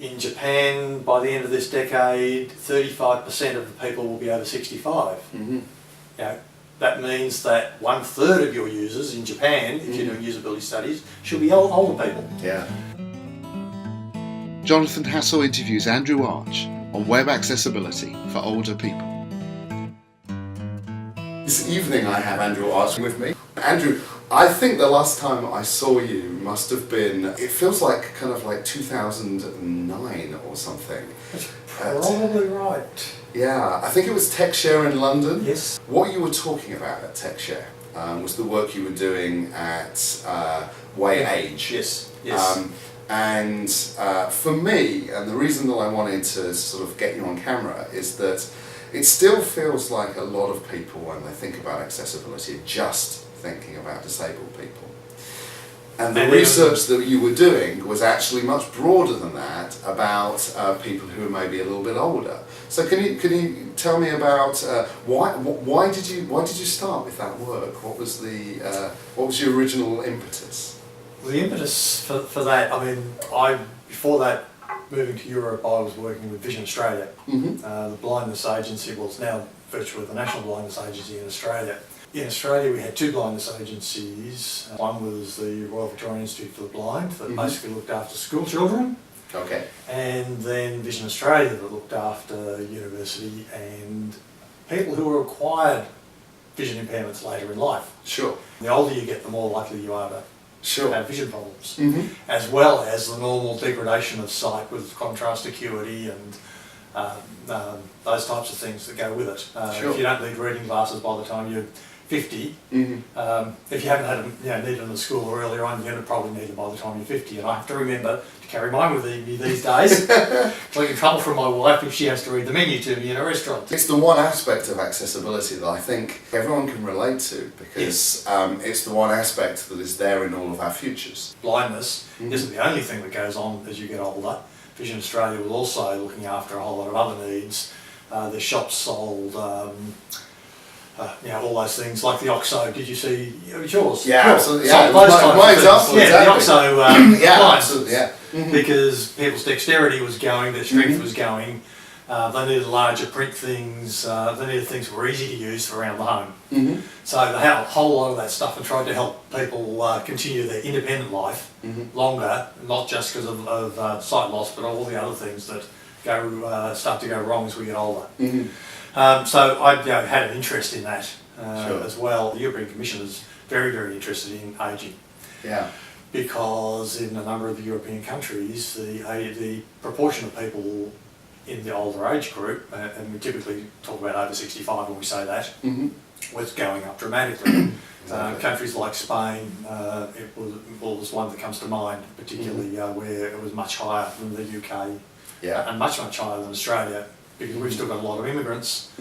In Japan, by the end of this decade, 35% of the people will be over 65. Mm-hmm. You know, that means that 1/3 of your users in Japan, if you're doing usability studies, should be older people. Yeah. Jonathan Hassell interviews Andrew Arch on web accessibility for older people. This evening I have Andrew Arch with me. Andrew, I think the last time I saw you must have been, it feels like kind of like 2009 or something. That's probably right. Yeah, I think it was TechShare in London. Yes. What you were talking about at TechShare was the work you were doing at WAI-AGE. Yes, yes. And for me, and the reason that I wanted to sort of get you on camera is that it still feels like a lot of people, when they think about accessibility, are just thinking about disabled people. And the research that you were doing was actually much broader than that, about people who are maybe a little bit older. So can you tell me about why did you start with that work? What was your original impetus? The impetus for that, I mean, before that, moving to Europe, I was working with Vision Australia, the blindness agency. Well, it's now virtually the national blindness agency in Australia. In Australia, we had two blindness agencies. One was the Royal Victorian Institute for the Blind, that basically looked after school children. Okay. And then Vision Australia, that looked after university and people who acquired vision impairments later in life. Sure. The older you get, the more likely you are to have vision problems, as well as the normal degradation of sight with contrast acuity and those types of things that go with it. If you don't need reading glasses by the time you're 50, if you haven't had them, needed them at school or earlier on, you're going to probably need them by the time you're 50. And I have to remember to carry mine with me these days. I get in trouble from my wife if she has to read the menu to me in a restaurant. It's the one aspect of accessibility that I think everyone can relate to, because it's the one aspect that is there in all of our futures. Blindness isn't the only thing that goes on as you get older. Vision Australia was also looking after a whole lot of other needs. The shops sold all those things like the OXO. Did you see? It was yours. Yeah, cool. absolutely. So Yeah, my example. Yeah, the OXO absolutely. Yeah, because people's dexterity was going, their strength was going. They needed larger print things. They needed things that were easy to use for around the home. So they had a whole lot of that stuff and tried to help people continue their independent life longer, not just because of sight loss, but all the other things that start to go wrong as we get older. So I had an interest in that as well. The European Commission is very, very interested in ageing. Yeah. Because in a number of the European countries, the proportion of people in the older age group, and we typically talk about over 65 when we say that, was going up dramatically. Countries like Spain, it was one that comes to mind, particularly where it was much higher than the UK, and much, much higher than Australia, because we've still got a lot of immigrants.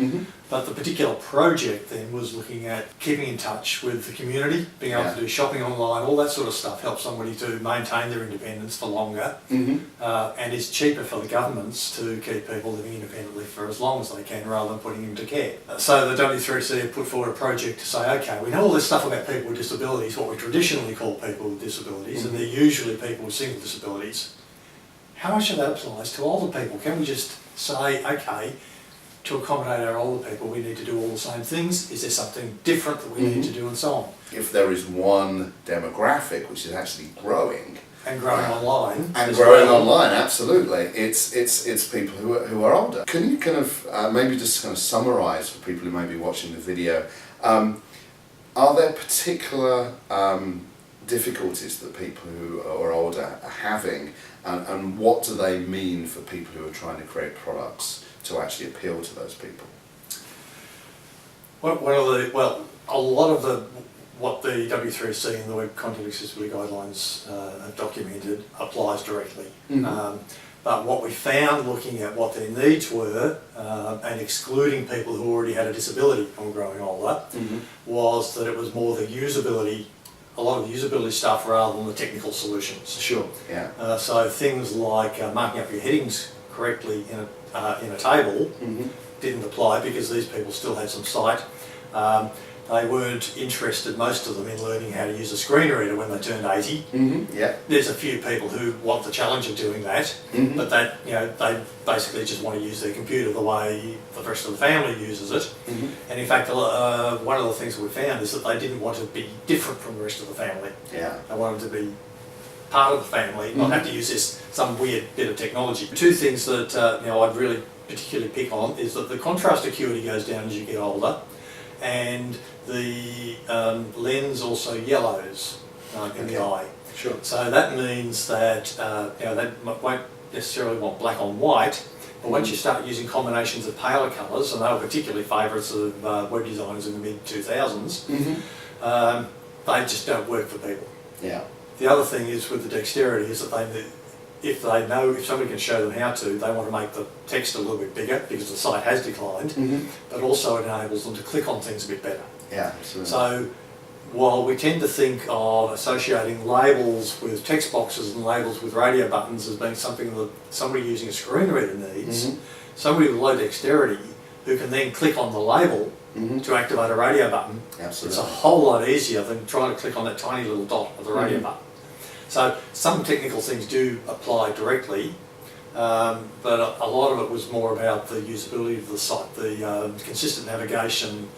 But the particular project then was looking at keeping in touch with the community, being able to do shopping online, all that sort of stuff helps somebody to maintain their independence for longer, and it's cheaper for the governments to keep people living independently for as long as they can rather than putting them to care. So the W3C have put forward a project to say, okay, we know all this stuff about people with disabilities, what we traditionally call people with disabilities, and they're usually people with single disabilities. How much of that applies to older people? Can we just say, okay, to accommodate our older people, we need to do all the same things? Is there something different that we need to do, and so on? If there is one demographic which is actually growing, and growing online, online, absolutely, it's people who are older. Can you kind of maybe just kind of summarise for people who may be watching the video? Are there particular difficulties that people who are older are having, and what do they mean for people who are trying to create products to actually appeal to those people? A lot of what the W3C and the Web Content Accessibility Guidelines have documented applies directly. But what we found looking at what their needs were, and excluding people who already had a disability and were growing older, was that it was more the usability, a lot of the usability stuff rather than the technical solutions. Sure. Yeah. So things like marking up your headings correctly in a table didn't apply because these people still had some sight. they weren't interested, most of them, in learning how to use a screen reader when they turned 80. Yeah. There's a few people who want the challenge of doing that, but they basically just want to use their computer the way the rest of the family uses it. And in fact, one of the things that we found is that they didn't want to be different from the rest of the family. Yeah. They wanted to be part of the family, not have to use some weird bit of technology. Two things that I'd really particularly pick on is that the contrast acuity goes down as you get older, and the lens also yellows in the eye. Sure. So that means that they won't necessarily want black on white, but once you start using combinations of paler colours, and they were particularly favourites of web designers in the mid-2000s, they just don't work for people. Yeah. The other thing is with the dexterity is that if somebody can show them how to, they want to make the text a little bit bigger because the sight has declined, but also it enables them to click on things a bit better. Yeah, absolutely. So while we tend to think of associating labels with text boxes and labels with radio buttons as being something that somebody using a screen reader needs, somebody with low dexterity who can then click on the label to activate a radio button, it's a whole lot easier than trying to click on that tiny little dot of the radio button. So some technical things do apply directly, but a lot of it was more about the usability of the site, the consistent navigation,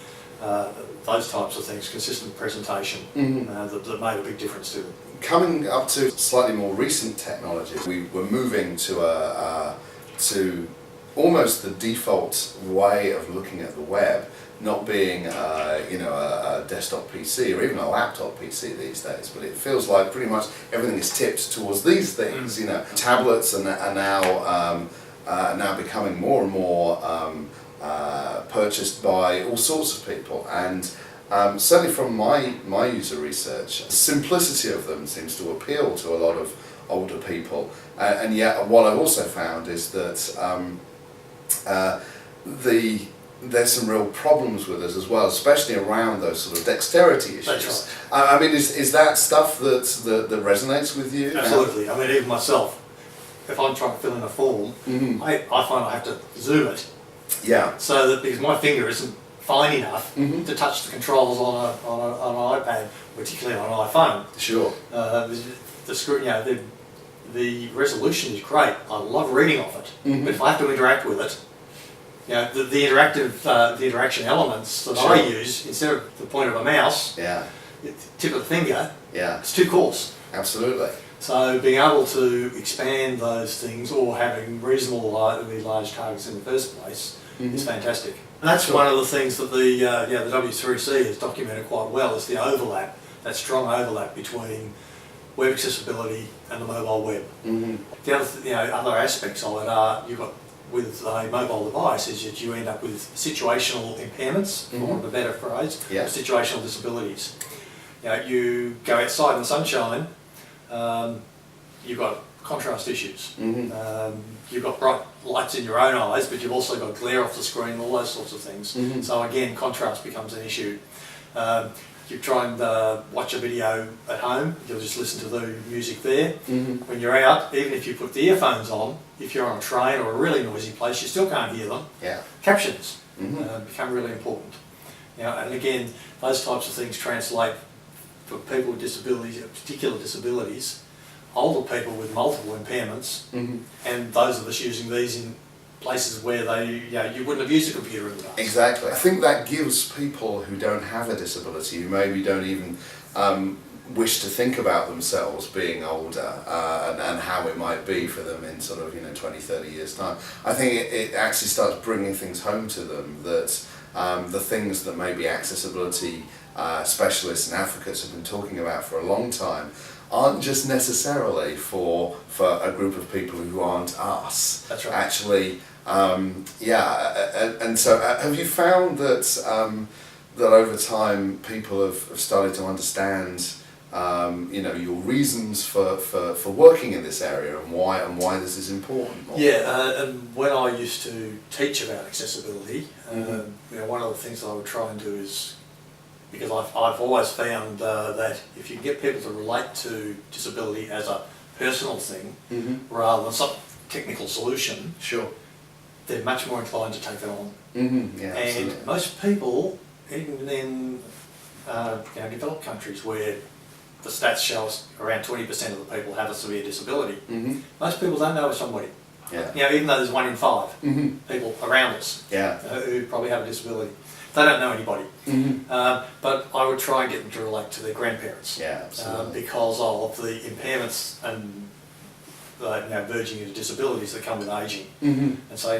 those types of things, consistent presentation, that made a big difference to it. Coming up to slightly more recent technology, we were moving to almost the default way of looking at the web, not being a desktop PC or even a laptop PC these days, but it feels like pretty much everything is tipped towards these things. Tablets are now becoming more and more purchased by all sorts of people, and certainly from my user research, the simplicity of them seems to appeal to a lot of older people, and yet what I've also found is that there's some real problems with us as well, especially around those sort of dexterity issues. That's right. I mean, is that stuff that resonates with you? Absolutely. I mean, even myself, if I'm trying to fill in a form, I find I have to zoom it. Yeah. So that because my finger isn't fine enough to touch the controls on an iPad, particularly on an iPhone. Sure. The screen, the resolution is great. I love reading off it, but if I have to interact with it, the interaction elements that I use, instead of the point of a mouse, tip of the finger, it's too coarse. Absolutely. So being able to expand those things, or having reasonably large targets in the first place, is fantastic. And that's one of the things that the W3C has documented quite well, is the overlap, that strong overlap between web accessibility and the mobile web. The other aspects of it are, you've got with a mobile device, is that you end up with situational impairments, for want of a better phrase, or situational disabilities. You go outside in the sunshine, you've got contrast issues. You've got bright lights in your own eyes, but you've also got glare off the screen, all those sorts of things. So again, contrast becomes an issue. You try and watch a video at home, you'll just listen to the music there. When you're out, even if you put the earphones on, if you're on a train or a really noisy place, you still can't hear them. Captions become really important. And again, those types of things translate for people with disabilities, particular disabilities, older people with multiple impairments, and those of us using these in places where you wouldn't have used a computer in the past. Exactly. I think that gives people who don't have a disability, who maybe don't even wish to think about themselves being older and how it might be for them in sort of 20, 30 years time, I think it actually starts bringing things home to them, that the things that maybe accessibility specialists and advocates have been talking about for a long time aren't just necessarily for a group of people who aren't us. That's right. Actually, and so have you found that that over time people have started to understand your reasons for working in this area and why this is important? And when I used to teach about accessibility, one of the things that I would try and do is, because I've always found that if you can get people to relate to disability as a personal thing rather than some technical solution, they're much more inclined to take that on. And most people, even in developed countries where the stats show us around 20% of the people have a severe disability. Most people don't know somebody. Even though there's 1 in 5 people around us who probably have a disability. They don't know anybody. But I would try and get them to relate to their grandparents. Because of the impairments and verging into disabilities that come with ageing. And so,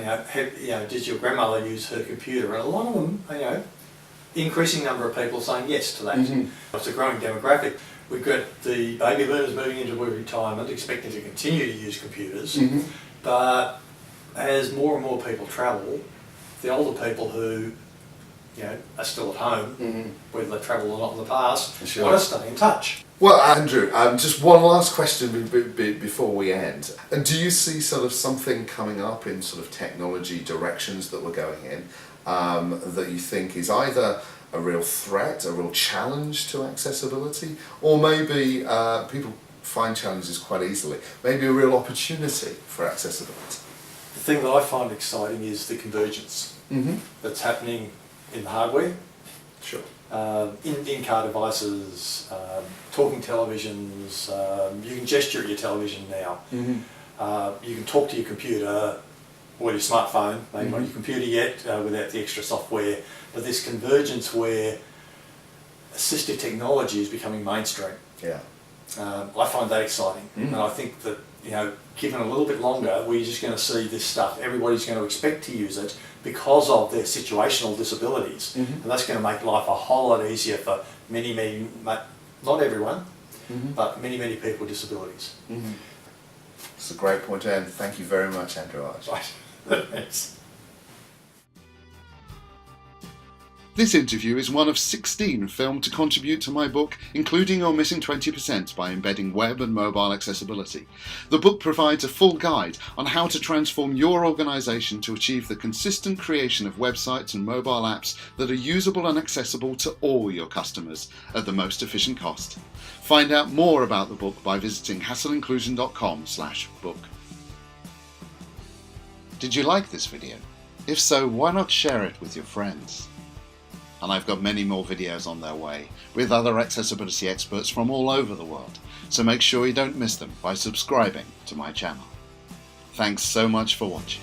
did your grandmother use her computer? And a lot of them, increasing number of people saying yes to that. It's a growing demographic. We've got the baby boomers moving into retirement, expecting to continue to use computers. But as more and more people travel, the older people who are still at home, whether they travel or not in the past, want to stay in touch. Well, Andrew, just one last question before we end. And do you see sort of something coming up in sort of technology directions that we're going in that you think is either a real threat, a real challenge to accessibility, or maybe people find challenges quite easily, maybe a real opportunity for accessibility? The thing that I find exciting is the convergence that's happening in the hardware. In-car devices, talking televisions, you can gesture at your television now. You can talk to your computer or your smartphone, maybe not your computer yet, without the extra software. But this convergence where assistive technology is becoming mainstream. I find that exciting, and I think that given a little bit longer, we're just going to see this stuff. Everybody's going to expect to use it because of their situational disabilities, and that's going to make life a whole lot easier for many, not everyone, but many people with disabilities. It's a great point to end. Thank you very much, Andrew Arch. Thanks. This interview is one of 16 filmed to contribute to my book, Including Your Missing 20% by Embedding Web and Mobile Accessibility. The book provides a full guide on how to transform your organisation to achieve the consistent creation of websites and mobile apps that are usable and accessible to all your customers at the most efficient cost. Find out more about the book by visiting hasselinclusion.com/book. Did you like this video? If so, why not share it with your friends? And I've got many more videos on their way, with other accessibility experts from all over the world, so make sure you don't miss them by subscribing to my channel. Thanks so much for watching.